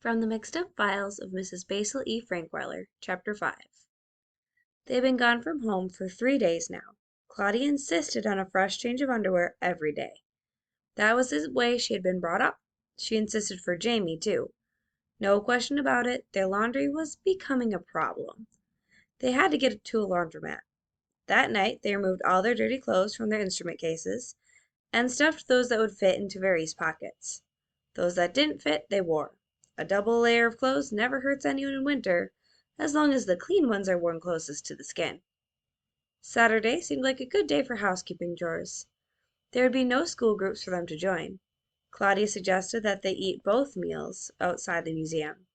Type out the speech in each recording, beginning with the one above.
From the Mixed Up Files of Mrs. Basil E. Frankweiler, Chapter 5. They had been gone from home for 3 days now. Claudia insisted on a fresh change of underwear every day. That was the way she had been brought up. She insisted for Jamie, too. No question about it, their laundry was becoming a problem. They had to get to a laundromat. That night they removed all their dirty clothes from their instrument cases and stuffed those that would fit into various pockets. Those that didn't fit, they wore. A double layer of clothes never hurts anyone in winter, as long as the clean ones are worn closest to the skin. Saturday seemed like a good day for housekeeping chores. There would be no school groups for them to join. Claudia suggested that they eat both meals outside the museum.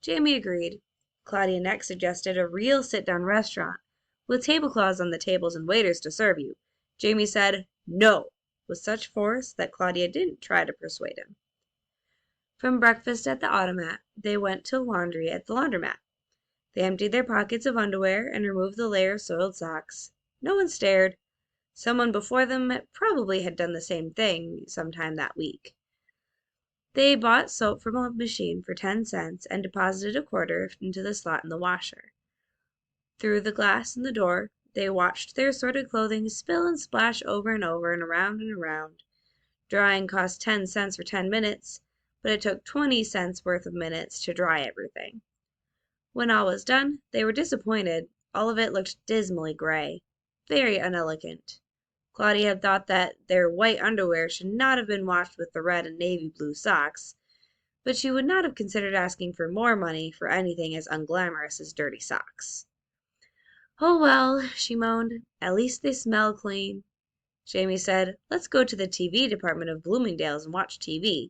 Jamie agreed. Claudia next suggested a real sit-down restaurant, with tablecloths on the tables and waiters to serve you. Jamie said no, with such force that Claudia didn't try to persuade him. From breakfast at the automat, they went to laundry at the laundromat. They emptied their pockets of underwear and removed the layer of soiled socks. No one stared. Someone before them probably had done the same thing sometime that week. They bought soap from a machine for 10 cents and deposited a quarter into the slot in the washer. Through the glass in the door, they watched their assorted clothing spill and splash over and over and around and around. Drying cost 10 cents for 10 minutes, but it took 20 cents worth of minutes to dry everything. When all was done, they were disappointed. All of it looked dismally gray, very unelegant. Claudia had thought that their white underwear should not have been washed with the red and navy blue socks, but she would not have considered asking for more money for anything as unglamorous as dirty socks. "Oh, well," she moaned, "at least they smell clean." Jamie said, "Let's go to the TV department of Bloomingdale's and watch TV."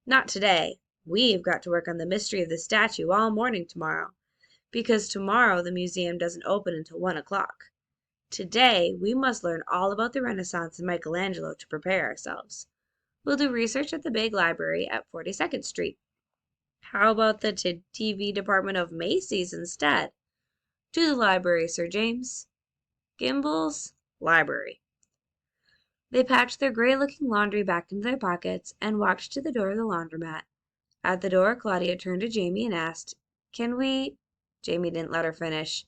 "Not today. We've got to work on the mystery of the statue all morning tomorrow, because tomorrow the museum doesn't open until 1 o'clock. Today we must learn all about the Renaissance and Michelangelo to prepare ourselves. We'll do research at the big library at 42nd Street. How about the TV department of Macy's instead? To the library, Sir James. Gimbel's library." They packed their gray-looking laundry back into their pockets and walked to the door of the laundromat. At the door, Claudia turned to Jamie and asked, "Can we—" Jamie didn't let her finish.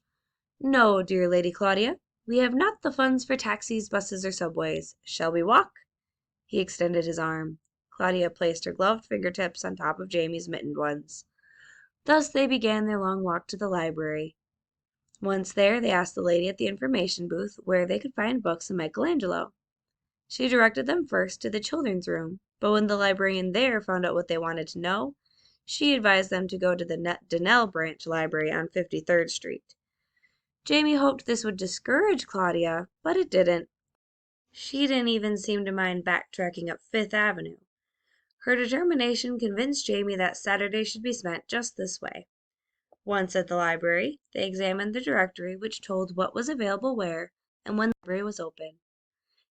"No, dear Lady Claudia. We have not the funds for taxis, buses, or subways. Shall we walk?" He extended his arm. Claudia placed her gloved fingertips on top of Jamie's mittened ones. Thus they began their long walk to the library. Once there, they asked the lady at the information booth where they could find books on Michelangelo. She directed them first to the children's room, but when the librarian there found out what they wanted to know, she advised them to go to the Donnell Branch Library on 53rd Street. Jamie hoped this would discourage Claudia, but it didn't. She didn't even seem to mind backtracking up Fifth Avenue. Her determination convinced Jamie that Saturday should be spent just this way. Once at the library, they examined the directory which told what was available where and when the library was open.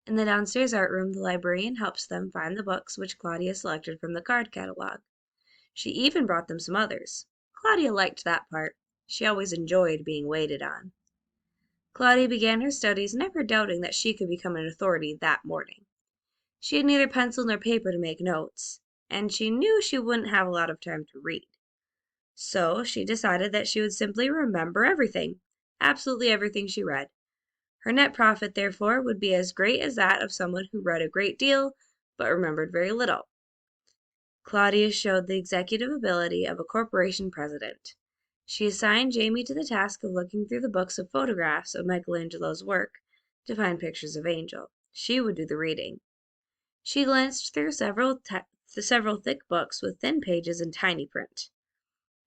In the downstairs art room, the librarian helped them find the books which Claudia selected from the card catalog. She even brought them some others. Claudia liked that part. She always enjoyed being waited on. Claudia began her studies, never doubting that she could become an authority that morning. She had neither pencil nor paper to make notes, and she knew she wouldn't have a lot of time to read. So she decided that she would simply remember everything, absolutely everything she read. Her net profit, therefore, would be as great as that of someone who read a great deal but remembered very little. Claudia showed the executive ability of a corporation president. She assigned Jamie to the task of looking through the books of photographs of Michelangelo's work to find pictures of Angel. She would do the reading. She glanced through several thick books with thin pages in tiny print.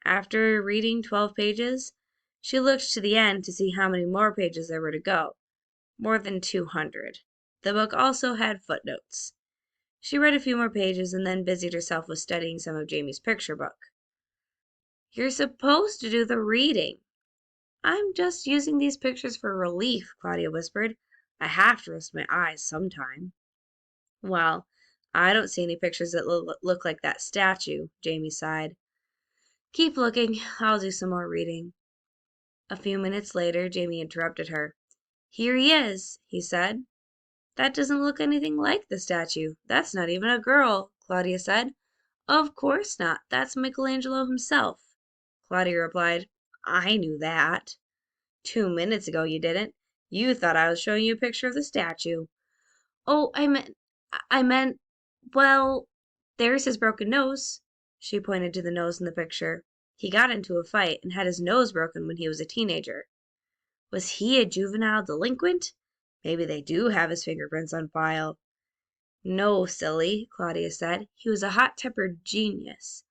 After reading 12 pages, she looked to the end to see how many more pages there were to go. More than 200. The book also had footnotes. She read a few more pages and then busied herself with studying some of Jamie's picture book. "You're supposed to do the reading." "I'm just using these pictures for relief," Claudia whispered. "I have to rest my eyes sometime." "Well, I don't see any pictures that look like that statue," Jamie sighed. "Keep looking. I'll do some more reading." A few minutes later, Jamie interrupted her. "Here he is," he said. "That doesn't look anything like the statue. That's not even a girl," Claudia said. Of course not. That's Michelangelo himself. Claudia replied. I knew that. 2 minutes ago you didn't. You thought I was showing you a picture of the statue. Oh, I meant, well, there's his broken nose. She pointed to the nose in the picture. He got into a fight and had his nose broken when he was a teenager. Was he a juvenile delinquent? Maybe they do have his fingerprints on file. No, silly, Claudia said. He was a hot-tempered genius.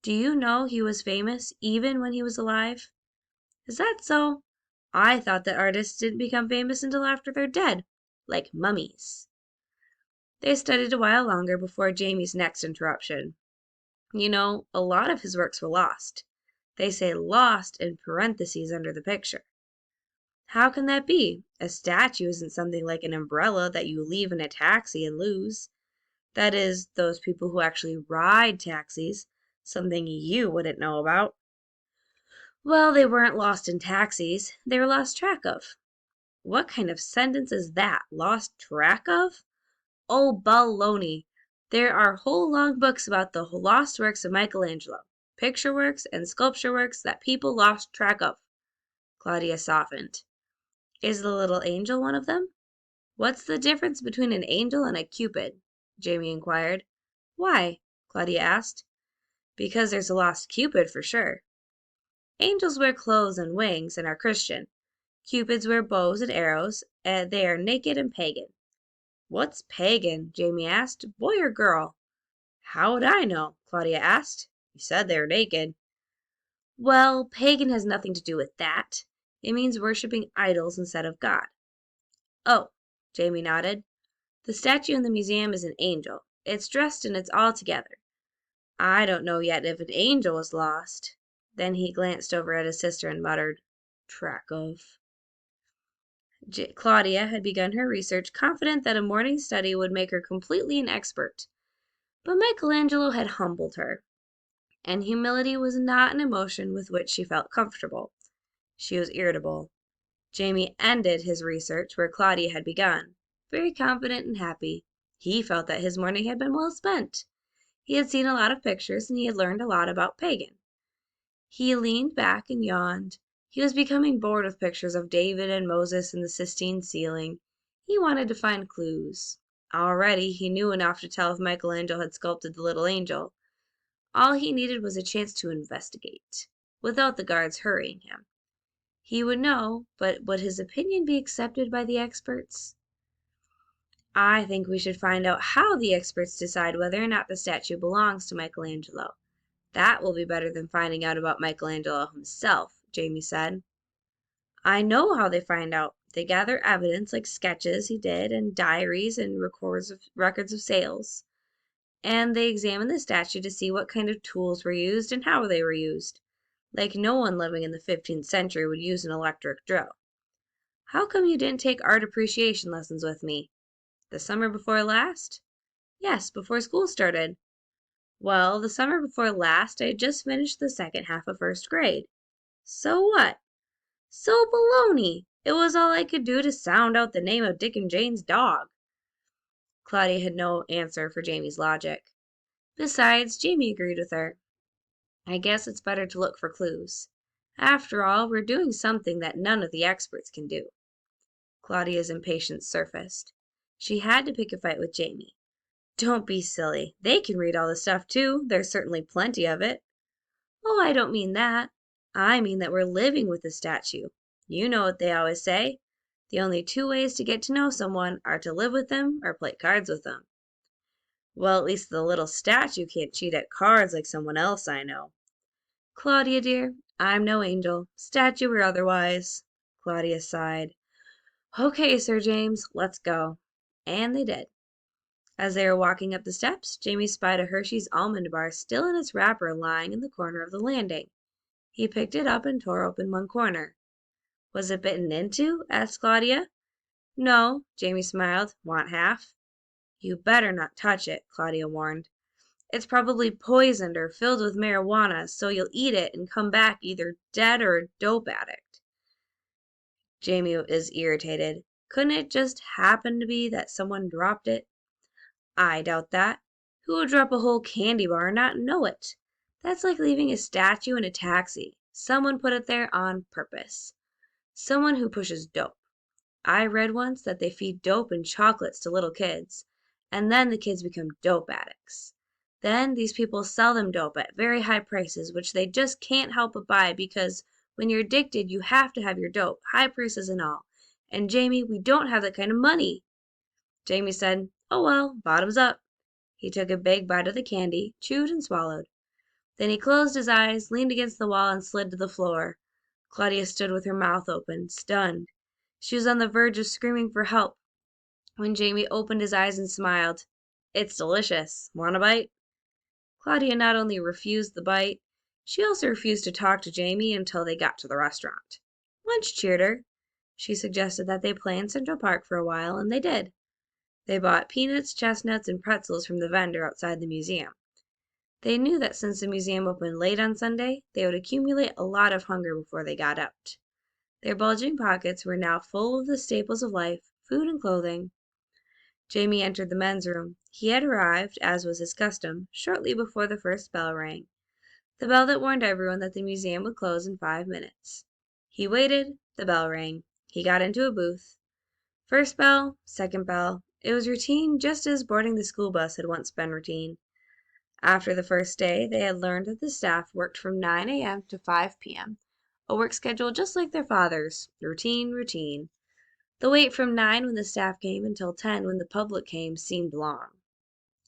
Do you know he was famous even when he was alive? Is that so? I thought that artists didn't become famous until after they're dead, like mummies. They studied a while longer before Jamie's next interruption. You know, a lot of his works were lost. They say lost in parentheses under the picture. How can that be? A statue isn't something like an umbrella that you leave in a taxi and lose. That is, those people who actually ride taxis, something you wouldn't know about. Well, they weren't lost in taxis. They were lost track of. What kind of sentence is that? Lost track of? Oh, baloney. There are whole long books about the lost works of Michelangelo, picture works and sculpture works that people lost track of. Claudia softened. Is the little angel one of them? What's the difference between an angel and a cupid? Jamie inquired. Why? Claudia asked. Because there's a lost cupid for sure. Angels wear clothes and wings and are Christian. Cupids wear bows and arrows, and they are naked and pagan. What's pagan? Jamie asked. Boy or girl? How would I know? Claudia asked. You said they were naked. Well, pagan has nothing to do with that. It means worshipping idols instead of God. Oh, Jamie nodded. The statue in the museum is an angel. It's dressed and it's all together. I don't know yet if an angel was lost. Then he glanced over at his sister and muttered, track of. Claudia had begun her research, confident that a morning study would make her completely an expert. But Michelangelo had humbled her, and humility was not an emotion with which she felt comfortable. She was irritable. Jamie ended his research where Claudia had begun, very confident and happy. He felt that his morning had been well spent. He had seen a lot of pictures, and he had learned a lot about Pagan. He leaned back and yawned. He was becoming bored with pictures of David and Moses in the Sistine ceiling. He wanted to find clues. Already he knew enough to tell if Michelangelo had sculpted the little angel. All he needed was a chance to investigate, without the guards hurrying him. He would know, but would his opinion be accepted by the experts? I think we should find out how the experts decide whether or not the statue belongs to Michelangelo. That will be better than finding out about Michelangelo himself, Jamie said. I know how they find out. They gather evidence like sketches he did and diaries and records of sales. And they examine the statue to see what kind of tools were used and how they were used. Like no one living in the 15th century would use an electric drill. How come you didn't take art appreciation lessons with me? The summer before last? Yes, before school started. Well, the summer before last I had just finished the second half of first grade. So what? So baloney! It was all I could do to sound out the name of Dick and Jane's dog. Claudia had no answer for Jamie's logic. Besides, Jamie agreed with her. I guess it's better to look for clues. After all, we're doing something that none of the experts can do. Claudia's impatience surfaced. She had to pick a fight with Jamie. Don't be silly. They can read all the stuff too. There's certainly plenty of it. Oh, I don't mean that. I mean that we're living with the statue. You know what they always say. The only two ways to get to know someone are to live with them or play cards with them. Well, at least the little statue can't cheat at cards like someone else I know. Claudia, dear, I'm no angel, statue or otherwise. Claudia sighed. Okay, Sir James, let's go. And they did. As they were walking up the steps, Jamie spied a Hershey's almond bar still in its wrapper lying in the corner of the landing. He picked it up and tore open one corner. Was it bitten into? Asked Claudia. No, Jamie smiled. Want half? You better not touch it, Claudia warned. It's probably poisoned or filled with marijuana, so you'll eat it and come back either dead or a dope addict. Jamie is irritated. Couldn't it just happen to be that someone dropped it? I doubt that. Who would drop a whole candy bar and not know it? That's like leaving a statue in a taxi. Someone put it there on purpose. Someone who pushes dope. I read once that they feed dope and chocolates to little kids, and then the kids become dope addicts. Then these people sell them dope at very high prices, which they just can't help but buy because when you're addicted, you have to have your dope, high prices and all. And Jamie, we don't have that kind of money. Jamie said, "Oh well, bottoms up." He took a big bite of the candy, chewed and swallowed. Then he closed his eyes, leaned against the wall, and slid to the floor. Claudia stood with her mouth open, stunned. She was on the verge of screaming for help when Jamie opened his eyes and smiled. "It's delicious. Want a bite?" Claudia not only refused the bite, she also refused to talk to Jamie until they got to the restaurant. Lunch cheered her. She suggested that they play in Central Park for a while, and they did. They bought peanuts, chestnuts, and pretzels from the vendor outside the museum. They knew that since the museum opened late on Sunday, they would accumulate a lot of hunger before they got out. Their bulging pockets were now full of the staples of life, food and clothing. Jamie entered the men's room. He had arrived, as was his custom, shortly before the first bell rang, the bell that warned everyone that the museum would close in 5 minutes. He waited. The bell rang. He got into a booth. First bell, second bell. It was routine, just as boarding the school bus had once been routine. After the first day, they had learned that the staff worked from 9 a.m. to 5 p.m., a work schedule just like their father's. Routine, routine. The wait from 9 when the staff came until 10 when the public came seemed long.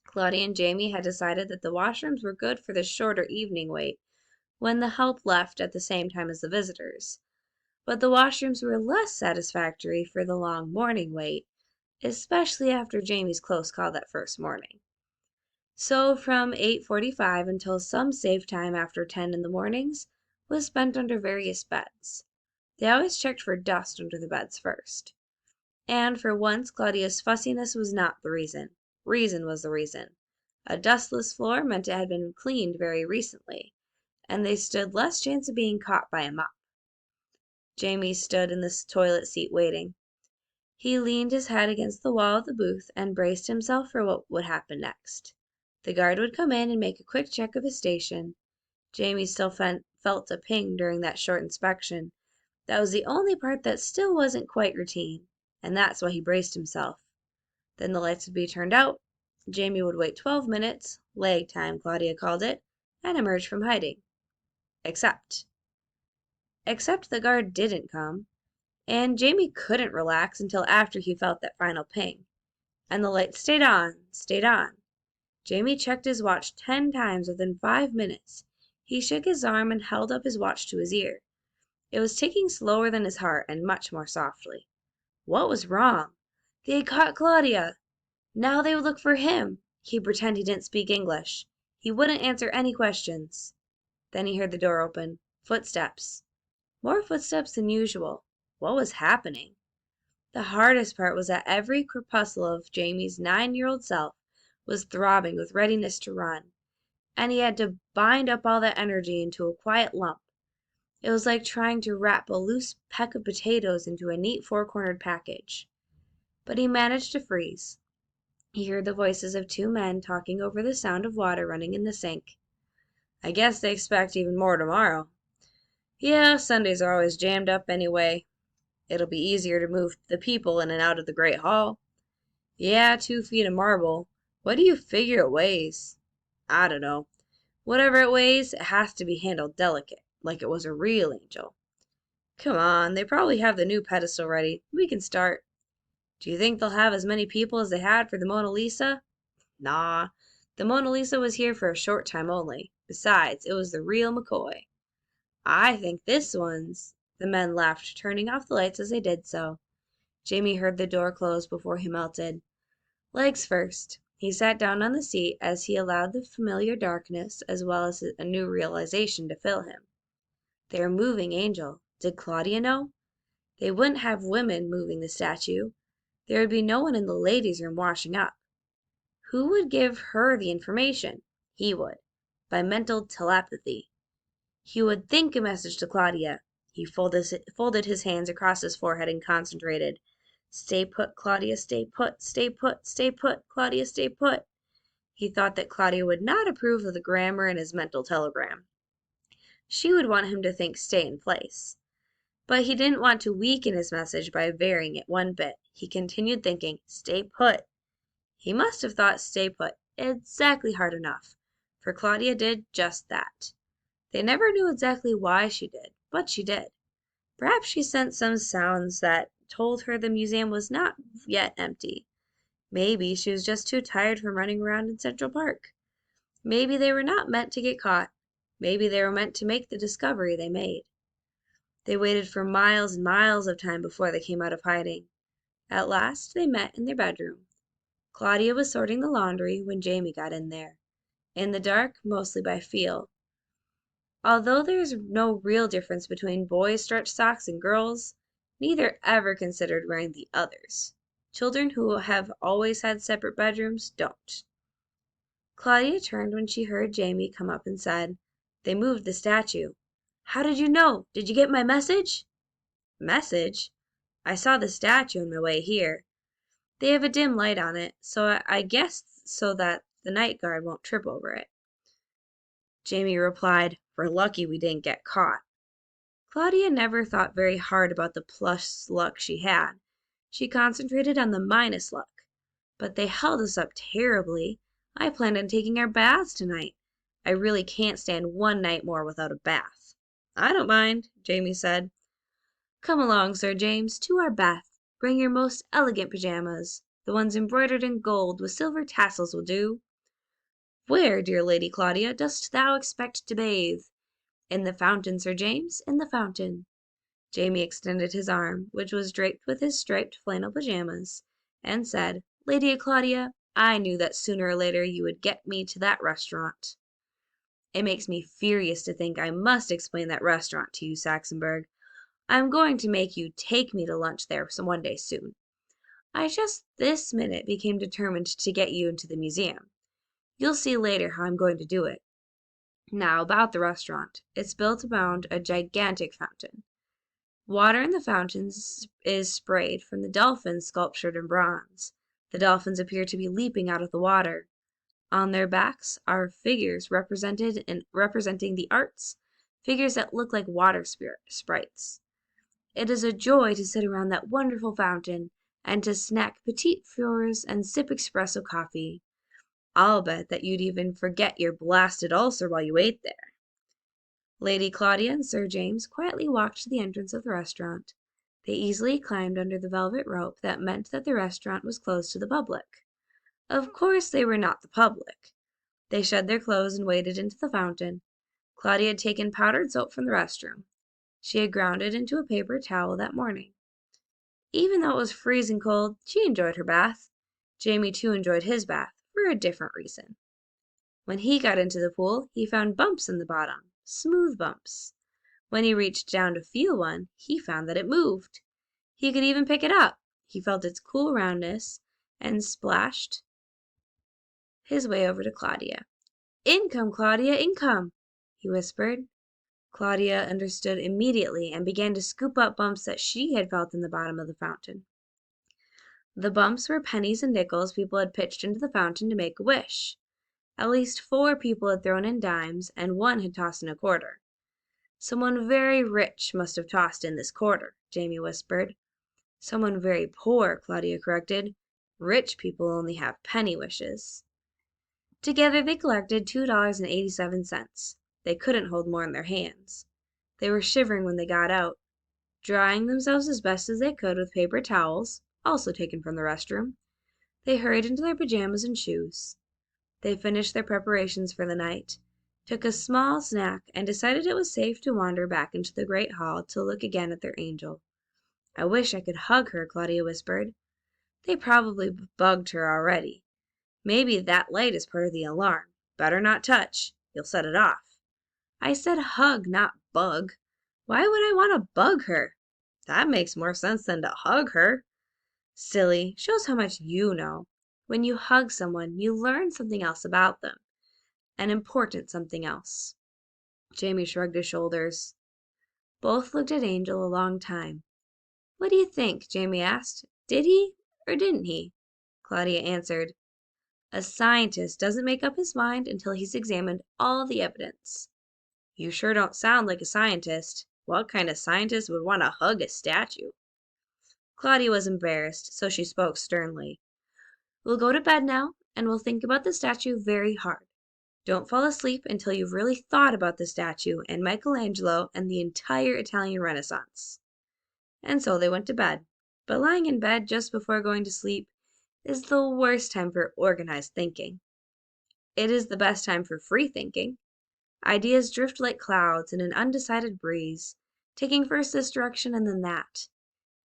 Claudia and Jamie had decided that the washrooms were good for the shorter evening wait, when the help left at the same time as the visitors. But the washrooms were less satisfactory for the long morning wait, especially after Jamie's close call that first morning. So from 8:45 until some safe time after 10 in the mornings was spent under various beds. They always checked for dust under the beds first. And for once Claudia's fussiness was not the reason. Reason was the reason. A dustless floor meant it had been cleaned very recently, and they stood less chance of being caught by a mop. Jamie stood in the toilet seat waiting. He leaned his head against the wall of the booth and braced himself for what would happen next. The guard would come in and make a quick check of his station. Jamie still felt a ping during that short inspection. That was the only part that still wasn't quite routine, and that's why he braced himself. Then the lights would be turned out. Jamie would wait 12 minutes, lag time Claudia called it, and emerge from hiding. Except the guard didn't come, and Jamie couldn't relax until after he felt that final ping. And the lights stayed on, stayed on. Jamie checked his watch 10 times within 5 minutes. He shook his arm and held up his watch to his ear. It was ticking slower than his heart and much more softly. What was wrong? They had caught Claudia. Now they would look for him. He'd pretend he didn't speak English. He wouldn't answer any questions. Then he heard the door open. Footsteps. More footsteps than usual. What was happening? The hardest part was that every corpuscle of Jamie's 9-year-old self was throbbing with readiness to run, and he had to bind up all that energy into a quiet lump. It was like trying to wrap a loose peck of potatoes into a neat four-cornered package. But he managed to freeze. He heard the voices of 2 men talking over the sound of water running in the sink. "I guess they expect even more tomorrow." "Yeah, Sundays are always jammed up anyway." "It'll be easier to move the people in and out of the Great Hall." "Yeah, 2 feet of marble. What do you figure it weighs?" "I don't know. Whatever it weighs, it has to be handled delicate, like it was a real angel." "Come on, they probably have the new pedestal ready. We can start." "Do you think they'll have as many people as they had for the Mona Lisa?" "Nah, the Mona Lisa was here for a short time only. Besides, it was the real McCoy." "I think this one's—" The men laughed, turning off the lights as they did so. Jamie heard the door close before he melted. Legs first. He sat down on the seat as he allowed the familiar darkness as well as a new realization to fill him. They were moving Angel. Did Claudia know? They wouldn't have women moving the statue. There would be no one in the ladies' room washing up. Who would give her the information? He would. By mental telepathy. He would think a message to Claudia. He folded his hands across his forehead and concentrated. "Stay put, Claudia, stay put, stay put, stay put, Claudia, stay put." He thought that Claudia would not approve of the grammar in his mental telegram. She would want him to think stay in place. But he didn't want to weaken his message by varying it one bit. He continued thinking, stay put. He must have thought stay put exactly hard enough, for Claudia did just that. They never knew exactly why she did, but she did. Perhaps she sensed some sounds that told her the museum was not yet empty. Maybe she was just too tired from running around in Central Park. Maybe they were not meant to get caught. Maybe they were meant to make the discovery they made. They waited for miles and miles of time before they came out of hiding. At last they met in their bedroom. Claudia was sorting the laundry when Jamie got in there. In the dark, mostly by feel. Although there is no real difference between boys' stretch socks and girls', neither ever considered wearing the other's. Children who have always had separate bedrooms don't. Claudia turned when she heard Jamie come up and said, "They moved the statue." "How did you know? Did you get my message?" "Message? I saw the statue on my way here. They have a dim light on it, so I guessed so that the night guard won't trip over it." Jamie replied, "We're lucky we didn't get caught." Claudia never thought very hard about the plus luck she had. She concentrated on the minus luck. "But they held us up terribly. I planned on taking our baths tonight. I really can't stand one night more without a bath." "I don't mind," Jamie said. "Come along, Sir James, to our bath. Bring your most elegant pajamas. The ones embroidered in gold with silver tassels will do." "Where, dear Lady Claudia, dost thou expect to bathe?" "In the fountain, Sir James, in the fountain." Jamie extended his arm, which was draped with his striped flannel pajamas, and said, "Lady Claudia, I knew that sooner or later you would get me to that restaurant." It makes me furious to think I must explain that restaurant to you, Saxonburg. I'm going to make you take me to lunch there one day soon. I just this minute became determined to get you into the museum. You'll see later how I'm going to do it. Now about the restaurant. It's built around a gigantic fountain. Water in the fountains is sprayed from the dolphins sculptured in bronze. The dolphins appear to be leaping out of the water. On their backs are figures representing the arts, figures that look like water sprites. It is a joy to sit around that wonderful fountain and to snack petite fours and sip espresso coffee. I'll bet that you'd even forget your blasted ulcer while you ate there. Lady Claudia and Sir James quietly walked to the entrance of the restaurant. They easily climbed under the velvet rope that meant that the restaurant was closed to the public. Of course they were not the public. They shed their clothes and waded into the fountain. Claudia had taken powdered soap from the restroom. She had ground it into a paper towel that morning. Even though it was freezing cold, she enjoyed her bath. Jamie too enjoyed his bath, for a different reason. When he got into the pool, he found bumps in the bottom, smooth bumps. When he reached down to feel one, he found that it moved. He could even pick it up. He felt its cool roundness and splashed his way over to Claudia. "In come, Claudia, in come," he whispered. Claudia understood immediately and began to scoop up bumps that she had felt in the bottom of the fountain. The bumps were pennies and nickels people had pitched into the fountain to make a wish. At least 4 people had thrown in dimes, and 1 had tossed in a quarter. "Someone very rich must have tossed in this quarter," Jamie whispered. "Someone very poor," Claudia corrected. "Rich people only have penny wishes." Together they collected $2.87. They couldn't hold more in their hands. They were shivering when they got out. Drying themselves as best as they could with paper towels, also taken from the restroom, they hurried into their pajamas and shoes. They finished their preparations for the night, took a small snack, and decided it was safe to wander back into the great hall to look again at their angel. "I wish I could hug her," Claudia whispered. "They probably bugged her already. Maybe that light is part of the alarm. Better not touch. You'll set it off." "I said hug, not bug. Why would I want to bug her?" "That makes more sense than to hug her." "Silly. Shows how much you know. When you hug someone, you learn something else about them. An important something else." Jamie shrugged his shoulders. Both looked at Angel a long time. "What do you think?" Jamie asked. "Did he or didn't he?" Claudia answered. A scientist doesn't make up his mind until he's examined all the evidence. You sure don't sound like a scientist. What kind of scientist would want to hug a statue? Claudia was embarrassed, so she spoke sternly. We'll go to bed now, and we'll think about the statue very hard. Don't fall asleep until you've really thought about the statue and Michelangelo and the entire Italian Renaissance. And so they went to bed. But lying in bed just before going to sleep is the worst time for organized thinking. It is the best time for free thinking. Ideas drift like clouds in an undecided breeze, taking first this direction and then that.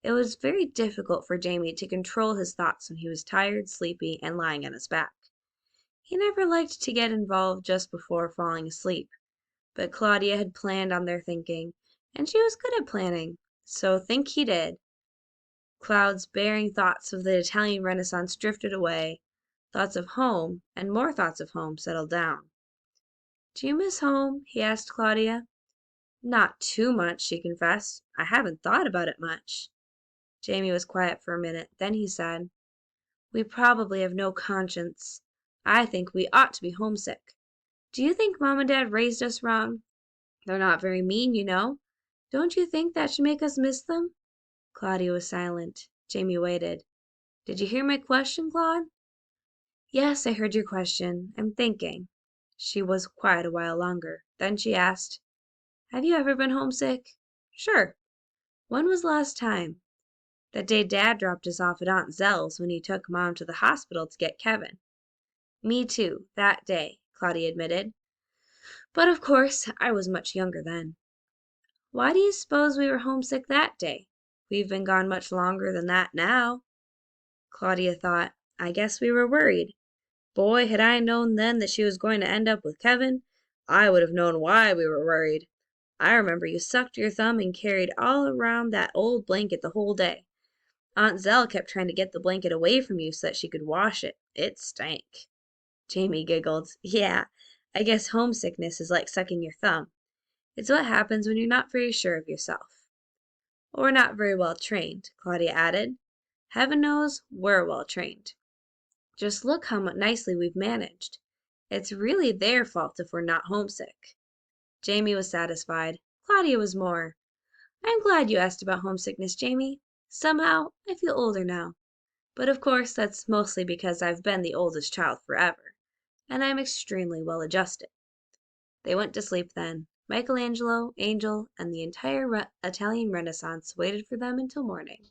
It was very difficult for Jamie to control his thoughts when he was tired, sleepy, and lying on his back. He never liked to get involved just before falling asleep, but Claudia had planned on their thinking, and she was good at planning, so think he did. Clouds bearing thoughts of the Italian Renaissance drifted away. Thoughts of home, and more thoughts of home, settled down. Do you miss home? He asked Claudia. Not too much, she confessed. I haven't thought about it much. Jamie was quiet for a minute. Then he said, We probably have no conscience. I think we ought to be homesick. Do you think Mom and Dad raised us wrong? They're not very mean, you know. Don't you think that should make us miss them? Claudia was silent. Jamie waited. Did you hear my question, Claude? Yes, I heard your question. I'm thinking. She was quiet a while longer. Then she asked, Have you ever been homesick? Sure. When was the last time? That day Dad dropped us off at Aunt Zell's when he took Mom to the hospital to get Kevin. Me too, that day, Claudia admitted. But of course, I was much younger then. Why do you suppose we were homesick that day? We've been gone much longer than that now. Claudia thought, I guess we were worried. Boy, had I known then that she was going to end up with Kevin, I would have known why we were worried. I remember you sucked your thumb and carried all around that old blanket the whole day. Aunt Zell kept trying to get the blanket away from you so that she could wash it. It stank. Jamie giggled. Yeah, I guess homesickness is like sucking your thumb. It's what happens when you're not very sure of yourself. Or not very well trained, Claudia added. Heaven knows we're well trained. Just look how nicely we've managed. It's really their fault if we're not homesick. Jamie was satisfied. Claudia was more. I'm glad you asked about homesickness, Jamie. Somehow, I feel older now. But of course, that's mostly because I've been the oldest child forever, and I'm extremely well adjusted. They went to sleep then. Michelangelo, Angel, and the entire Italian Renaissance waited for them until morning.